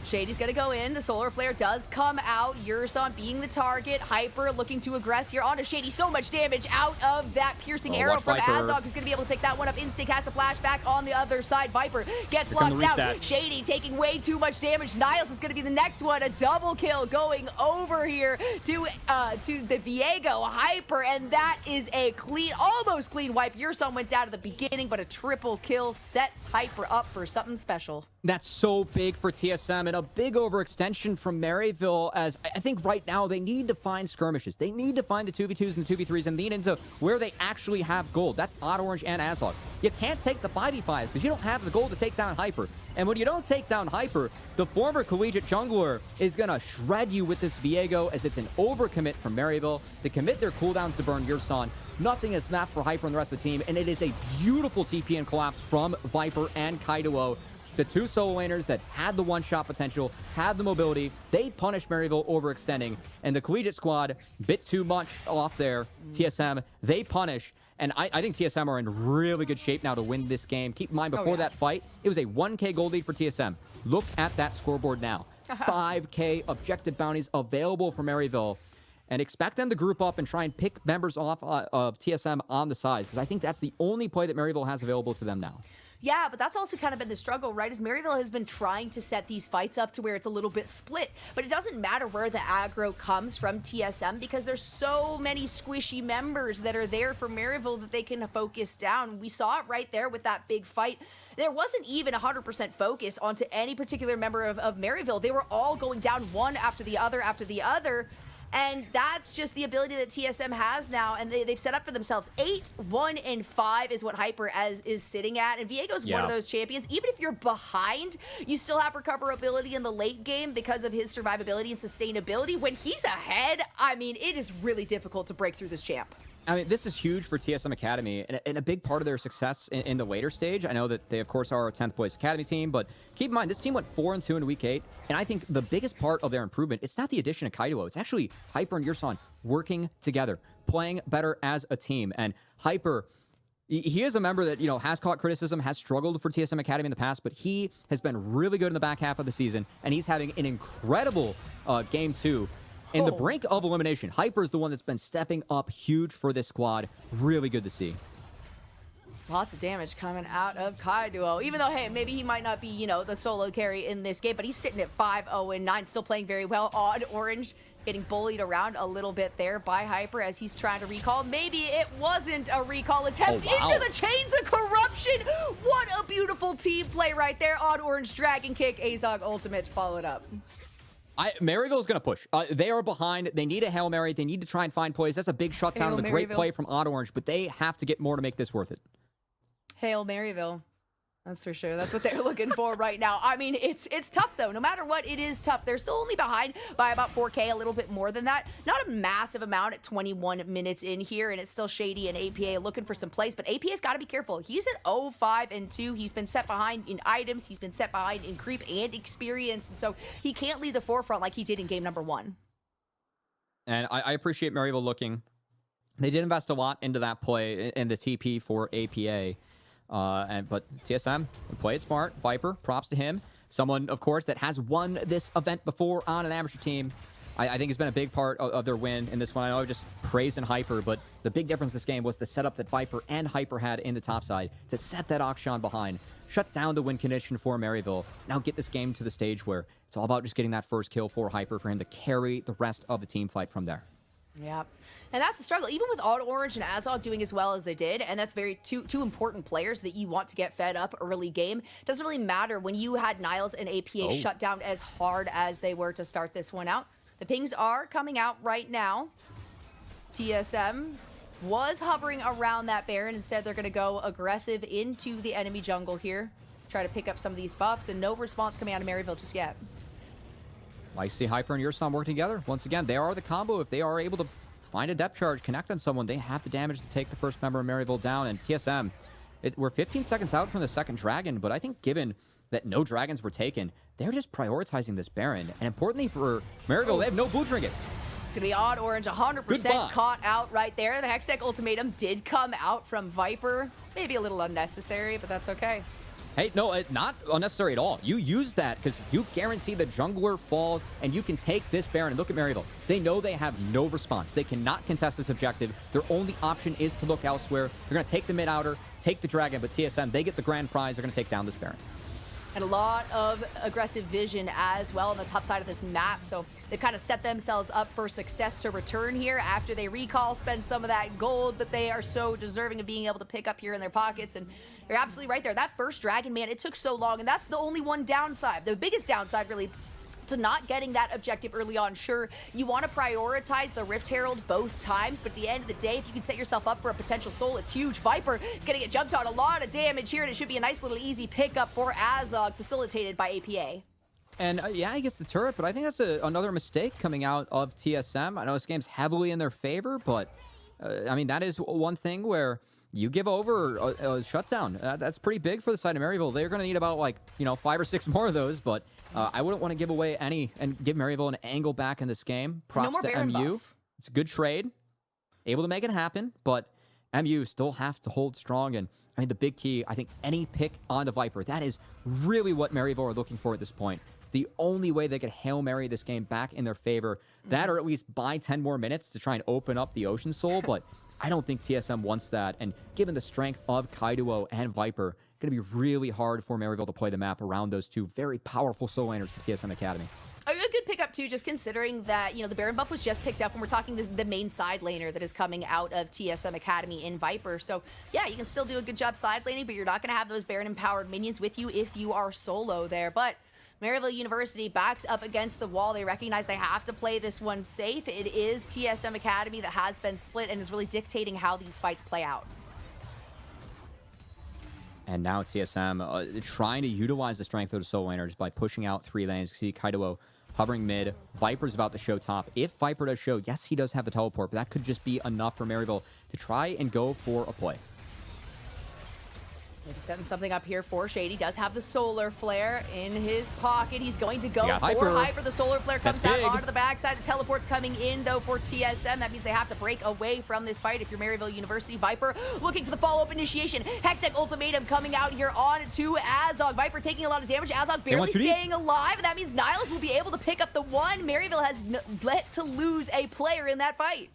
Shady's gonna go in. The Solar Flare does come out. Yurson being the target. Hyper looking to aggress here onto Shady. So much damage out of that piercing arrow from Azog, who's gonna be able to pick that one up. Instinct has a flashback on the other side. Viper gets locked out. Shady taking way too much damage. Niles is gonna be the next one. A double kill going over here to the Viego Hyper, and that is a clean, almost clean wipe. Yurson went down at the beginning, but a triple kill sets Hyper up for something special. That's so big for TSM and a big overextension from Maryville, as I think right now they need to find skirmishes. They need to find the 2v2s and the 2v3s and lean into where they actually have gold. That's Odd Orange and Azog. You can't take the 5v5s because you don't have the gold to take down Hyper. And when you don't take down Hyper, the former collegiate jungler is going to shred you with this Viego, as it's an overcommit from Maryville. They commit their cooldowns to burn Yurson. Nothing is left for Hyper and the rest of the team, and it is a beautiful TP and collapse from Viper and Kaido. The two solo laners that had the one-shot potential, had the mobility, they punished Maryville overextending, and the collegiate squad, bit too much off there. TSM, they punish, and I think TSM are in really good shape now to win this game. Keep in mind, before that fight, it was a 1K gold lead for TSM. Look at that scoreboard now. 5K objective bounties available for Maryville, and expect them to group up and try and pick members off of TSM on the sides, because I think that's the only play that Maryville has available to them now. Yeah, but that's also kind of been the struggle, right? As Maryville has been trying to set these fights up to where it's a little bit split. But it doesn't matter where the aggro comes from TSM, because there's so many squishy members that are there for Maryville that they can focus down. We saw it right there with that big fight. There wasn't even 100% focus onto any particular member of Maryville. They were all going down one after the other after the other. And that's just the ability that TSM has now, and they've set up for themselves. 8, 1, and 5 is what Hyper is sitting at, and Viego's one of those champions. Even if you're behind, you still have recoverability in the late game because of his survivability and sustainability. When he's ahead, I mean, it is really difficult to break through this champ. I mean, this is huge for TSM Academy, and a big part of their success in the later stage. I know that they, of course, are a 10th place Academy team, but keep in mind, this team went 4-2 in Week 8, and I think the biggest part of their improvement, it's not the addition of Kaido, it's actually Hyper and Yurson working together, playing better as a team. And Hyper, he is a member that, you know, has caught criticism, has struggled for TSM Academy in the past, but he has been really good in the back half of the season, and he's having an incredible Game 2. In the brink of elimination. Hyper is the one that's been stepping up huge for this squad. Really good to see. Lots of damage coming out of Kaido. Even though, hey, maybe he might not be, you know, the solo carry in this game, but he's sitting at 5-0-9, still playing very well. Odd Orange getting bullied around a little bit there by Hyper as he's trying to recall. Maybe it wasn't a recall attempt into the chains of corruption. What a beautiful team play right there. Odd Orange Dragon Kick, Azog ultimate followed up. Maryville is going to push. They are behind. They need a Hail Mary. They need to try and find plays. That's a big shutdown and a great play from Odd Orange, but they have to get more to make this worth it. Hail Maryville. That's for sure. That's what they're looking for right now. I mean, it's tough, though. No matter what, it is tough. They're still only behind by about 4K, a little bit more than that. Not a massive amount at 21 minutes in here, and it's still Shady and APA looking for some plays, but APA's got to be careful. He's at 0-5-2. He's been set behind in items. He's been set behind in creep and experience, and so he can't lead the forefront like he did in game number 1. And I appreciate Maryville looking. They did invest a lot into that play in the TP for APA. But TSM played smart. Viper, props to him. Someone, of course, that has won this event before on an amateur team. I think has been a big part of their win in this one. I know I'm just praising Hyper, but the big difference this game was the setup that Viper and Hyper had in the top side to set that Akshan behind, shut down the win condition for Maryville. Now get this game to the stage where it's all about just getting that first kill for Hyper for him to carry the rest of the team fight from there. Yeah, and that's the struggle. Even with Odd Orange and Azog doing as well as they did, and that's very two important players that you want to get fed up early game. It doesn't really matter when you had Niles and APA shut down as hard as they were to start this one out. The pings are coming out right now. TSM was hovering around that Baron. Instead, they're going to go aggressive into the enemy jungle here. Try to pick up some of these buffs, and no response coming out of Maryville just yet. I see Hyper and Yurson work together. Once again, they are the combo. If they are able to find a depth charge, connect on someone, they have the damage to take the first member of Maryville down. And TSM, we're 15 seconds out from the second dragon, but I think given that no dragons were taken, they're just prioritizing this Baron. And importantly for Maryville, they have no blue trinkets. It's going to be Odd Orange, 100% caught out right there. The Hextech ultimatum did come out from Viper. Maybe a little unnecessary, but that's okay. Hey, no, not unnecessary at all. You use that because you guarantee the jungler falls, and you can take this Baron. And look at Maryville. They know they have no response. They cannot contest this objective. Their only option is to look elsewhere. They're going to take the mid-outer, take the dragon, but TSM, they get the grand prize. They're going to take down this Baron. And a lot of aggressive vision as well on the top side of this map. So they've kind of set themselves up for success to return here after they recall, spend some of that gold that they are so deserving of being able to pick up here in their pockets. And you're absolutely right there. That first dragon, man, it took so long. And that's the only one downside. The biggest downside, really, to not getting that objective early on. Sure, you want to prioritize the Rift Herald both times, but at the end of the day, if you can set yourself up for a potential soul, it's huge. Viper is going to get jumped on, a lot of damage here, and it should be a nice little easy pickup for Azog, facilitated by APA. And yeah, he gets the turret, but I think that's another mistake coming out of TSM. I know this game's heavily in their favor, but I mean, that is one thing where you give over a shutdown. That's pretty big for the side of Maryville. They're going to need about, like, 5 or 6 more of those, but I wouldn't want to give away any and give Maryville an angle back in this game. Props more to Baron MU. buff. It's a good trade. Able to make it happen, but MU still have to hold strong. And I mean, the big key, I think any pick on the Viper, that is really what Maryville are looking for at this point. The only way they could Hail Mary this game back in their favor, that or at least buy 10 more minutes to try and open up the Ocean Soul, but I don't think TSM wants that. And given the strength of Kaiduo and Viper, going to be really hard for Maryville to play the map around those two very powerful soul laners for TSM Academy. A good pickup, too, just considering that, the Baron buff was just picked up when we're talking the main side laner that is coming out of TSM Academy in Viper. So, yeah, you can still do a good job side laning, but you're not going to have those Baron-empowered minions with you if you are solo there. But Maryville University backs up against the wall. They recognize they have to play this one safe. It is TSM Academy that has been split and is really dictating how these fights play out. And now TSM trying to utilize the strength of the soul laners by pushing out 3 lanes. You see Kaiduo hovering mid. Viper's about to show top. If Viper does show, yes, he does have the teleport, but that could just be enough for Maryville to try and go for a play. Maybe setting something up here for Shady. Does have the solar flare in his pocket. He's going to go for Hyper. The solar flare comes out onto the backside. The teleport's coming in, though, for TSM. That means they have to break away from this fight. If you're Maryville University, Viper looking for the follow-up initiation. Hextech ultimatum coming out here on to Azog. Viper taking a lot of damage. Azog barely staying alive. And that means Niles will be able to pick up the one. Maryville has let to lose a player in that fight.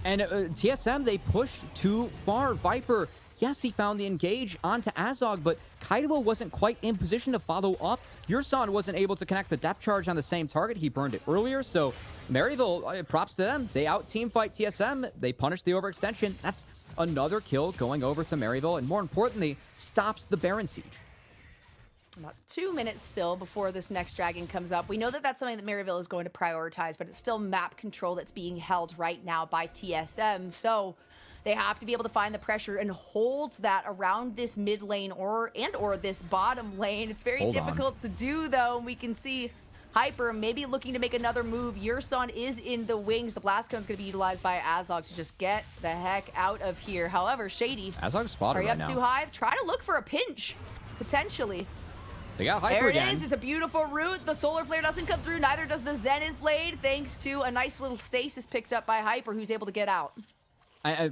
And TSM, they push too far. Viper, yes, he found the engage onto Azog, but Kaiduo wasn't quite in position to follow up. Yurson wasn't able to connect the depth charge on the same target. He burned it earlier, so Maryville, props to them. They out-team fight TSM. They punish the overextension. That's another kill going over to Maryville, and more importantly, stops the Baron siege. About 2 minutes still before this next dragon comes up. We know that that's something that Maryville is going to prioritize, but it's still map control that's being held right now by TSM, so they have to be able to find the pressure and hold that around this mid lane or this bottom lane. It's very difficult to do, though. We can see Hyper maybe looking to make another move. Yurson is in the wings. The blast cone is going to be utilized by Azog to just get the heck out of here. However, Shady, Azog's spotted right now. Are you up too high? Try to look for a pinch, potentially. They got Hyper again. There it is. It's a beautiful route. The solar flare doesn't come through. Neither does the Zenith blade, thanks to a nice little stasis picked up by Hyper, who's able to get out.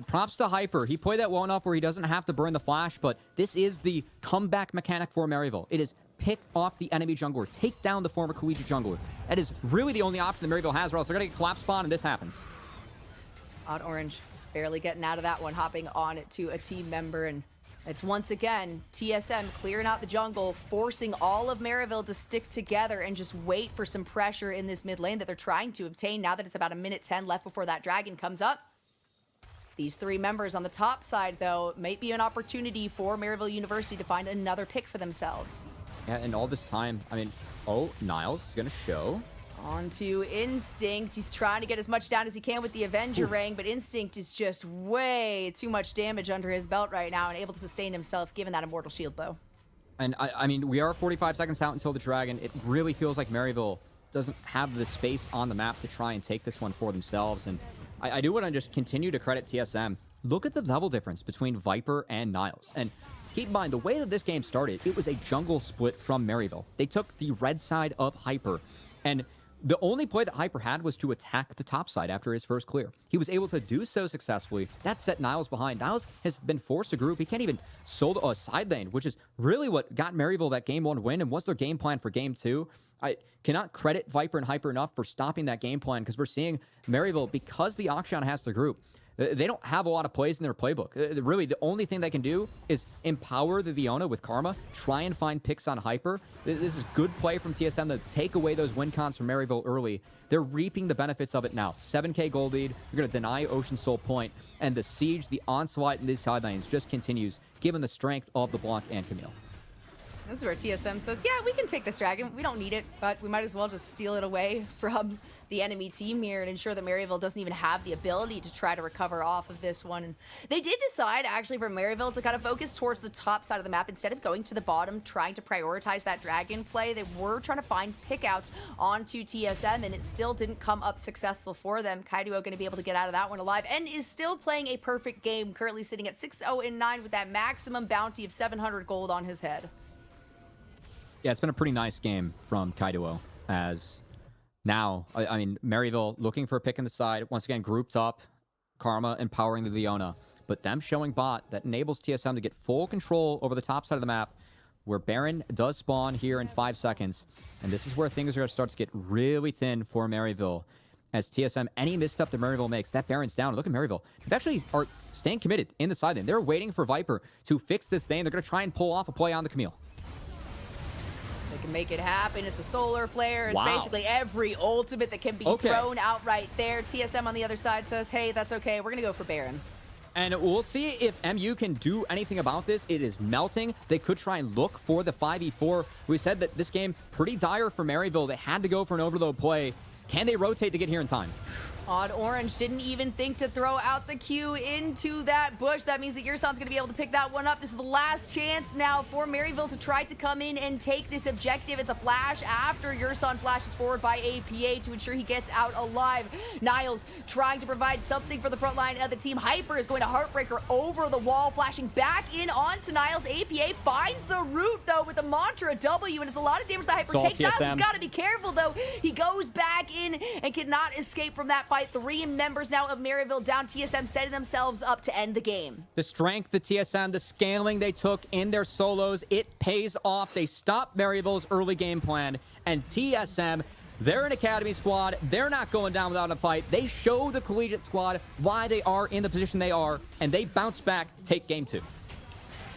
Props to Hyper. He played that well enough where he doesn't have to burn the flash, but this is the comeback mechanic for Maryville. It is pick off the enemy jungler, take down the former collegiate jungler. That is really the only option that Maryville has, or else they're going to get collapse spawn, and this happens. Odd Orange barely getting out of that one, hopping on it to a team member, and it's once again TSM clearing out the jungle, forcing all of Maryville to stick together and just wait for some pressure in this mid lane that they're trying to obtain now that it's about 1:10 left before that dragon comes up. These 3 members on the top side, though, might be an opportunity for Maryville University to find another pick for themselves. Yeah, and all this time, I mean, Niles is going to show. On to Instinct. He's trying to get as much down as he can with the Avenger ring, but Instinct is just way too much damage under his belt right now and able to sustain himself given that Immortal Shield bow. And I mean, we are 45 seconds out until the dragon. It really feels like Maryville doesn't have the space on the map to try and take this one for themselves. And I do want to just continue to credit TSM. Look at the level difference between Viper and Niles. And keep in mind, the way that this game started, it was a jungle split from Maryville. They took the red side of Hyper, and the only play that Hyper had was to attack the top side after his first clear. He was able to do so successfully. That set Niles behind. Niles has been forced to group. He can't even solo a side lane, which is really what got Maryville that game 1 win and was their game plan for game 2. I cannot credit Viper and Hyper enough for stopping that game plan, because we're seeing Maryville, because the Akshan has the group, They don't have a lot of plays in their playbook. Really, the only thing they can do is empower the Leona with Karma, try and find picks on Hyper. This is good play from TSM to take away those win cons from Maryville early. They're reaping the benefits of it now. 7k gold lead. You're going to deny Ocean Soul point, and the siege, the onslaught in these sidelines just continues, given the strength of the Blanc and Camille. This is where TSM says, yeah, we can take this dragon. We don't need it, but we might as well just steal it away from the enemy team here and ensure that Maryville doesn't even have the ability to try to recover off of this one. And they did decide, actually, for Maryville to kind of focus towards the top side of the map instead of going to the bottom, trying to prioritize that dragon play. They were trying to find pickouts onto TSM, and it still didn't come up successful for them. Kaiduo going to be able to get out of that one alive and is still playing a perfect game, currently sitting at 6-0-9 with that maximum bounty of 700 gold on his head. Yeah, it's been a pretty nice game from Kaiduo, as now, I mean, Maryville looking for a pick in the side, once again grouped up, Karma empowering the Leona, but them showing bot that enables TSM to get full control over the top side of the map, where Baron does spawn here in 5 seconds, and this is where things are going to start to get really thin for Maryville, as TSM, any misstep that Maryville makes, that Baron's down. Look at Maryville. They actually are staying committed in the side lane. They're waiting for Viper to fix this thing. They're going to try and pull off a play on the Camille. They can make it happen. It's the solar flare. It's Wow. basically every ultimate that can be thrown out right there. TSM on the other side says, hey, that's okay. We're going to go for Baron. And we'll see if MU can do anything about this. It is melting. They could try and look for the 5v4. We said that this game, pretty dire for Maryville. They had to go for an overload play. Can they rotate to get here in time? Odd Orange didn't even think to throw out the Q into that bush. That means that Yurson's going to be able to pick that one up. This is the last chance now for Maryville to try to come in and take this objective. It's a flash after Yurson flashes forward by APA to ensure he gets out alive. Niles trying to provide something for the front line of the team. Hyper is going to Heartbreaker over the wall, flashing back in onto Niles. APA finds the root, though, with the Mantra W, and it's a lot of damage that Hyper takes. Niles has got to be careful, though. He goes back in and cannot escape from that fight. 3 members now of Maryville down. TSM setting themselves up to end the game. The strength, the TSM, the scaling they took in their solos, it pays off. They stopped Maryville's early game plan, and TSM, they're an academy squad. They're not going down without a fight. They show the collegiate squad why they are in the position they are, and they bounce back, take game 2.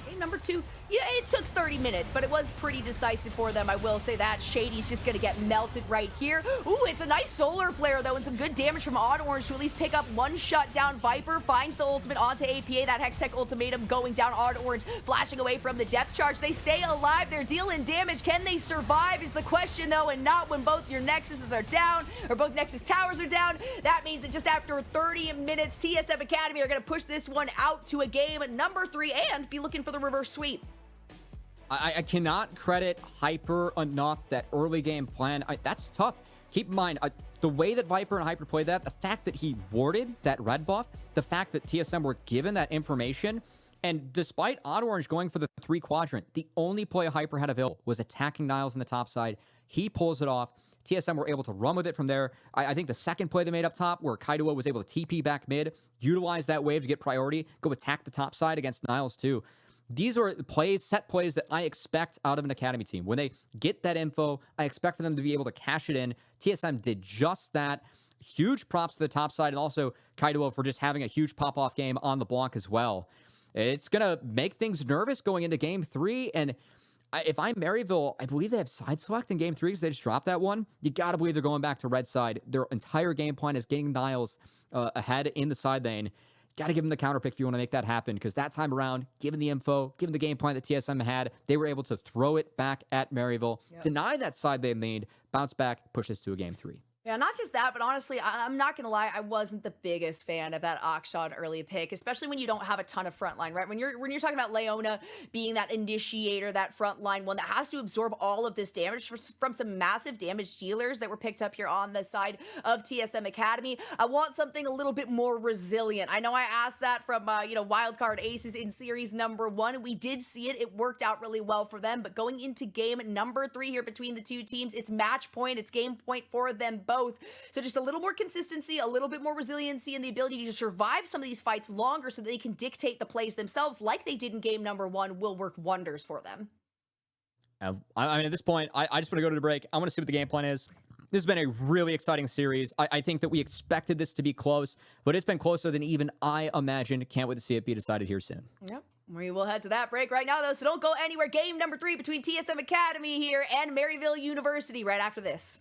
Game number 2. Yeah, it took 30 minutes, but it was pretty decisive for them, I will say that. Shady's just going to get melted right here. Ooh, it's a nice solar flare, though, and some good damage from Odd Orange to at least pick up one shut down. Viper finds the ultimate onto APA. That Hextech ultimatum going down. Odd Orange flashing away from the depth charge. They stay alive. They're dealing damage. Can they survive is the question, though, and not when both your Nexuses are down, or both Nexus towers are down. That means that just after 30 minutes, TSM Academy are going to push this one out to a game number 3 and be looking for the reverse sweep. I cannot credit Hyper enough, that early game plan. That's tough. Keep in mind, the way that Viper and Hyper played that, the fact that he warded that red buff, the fact that TSM were given that information, and despite Odd Orange going for the 3 quadrant, the only play Hyper had available was attacking Niles on the top side. He pulls it off. TSM were able to run with it from there. I think the second play they made up top, where Kaiduo was able to TP back mid, utilize that wave to get priority, go attack the top side against Niles too. These are plays, set plays that I expect out of an academy team. When they get that info, I expect for them to be able to cash it in. TSM did just that. Huge props to the top side, and also Kaiduo for just having a huge pop-off game on the Blanc as well. It's going to make things nervous going into game 3, and if I'm Maryville, I believe they have side select in game 3 because they just dropped that one. You got to believe they're going back to red side. Their entire game plan is getting Niles ahead in the side lane. Got to give them the counter pick if you want to make that happen, because that time around, given the info, given the game plan that TSM had, they were able to throw it back at Maryville, deny that side they lead, bounce back, push this to a game 3. Yeah, not just that, but honestly, I'm not going to lie, I wasn't the biggest fan of that Akshan early pick, especially when you don't have a ton of frontline, right? When you're talking about Leona being that initiator, that frontline one that has to absorb all of this damage from some massive damage dealers that were picked up here on the side of TSM Academy. I want something a little bit more resilient. I know I asked that from, Wildcard Aces in series number 1. We did see it. It worked out really well for them, but going into game number 3 here between the two teams, it's match point, it's game point for them both. So just a little more consistency, a little bit more resiliency, and the ability to survive some of these fights longer so that they can dictate the plays themselves like they did in game number 1 will work wonders for them. I mean, at this point, I just want to go to the break. I want to see what the game plan is. This has been a really exciting series. I think that we expected this to be close, but it's been closer than even I imagined. Can't wait to see it be decided here soon. Yep. We will head to that break right now, though, so don't go anywhere. Game number 3 between TSM Academy here and Maryville University right after this.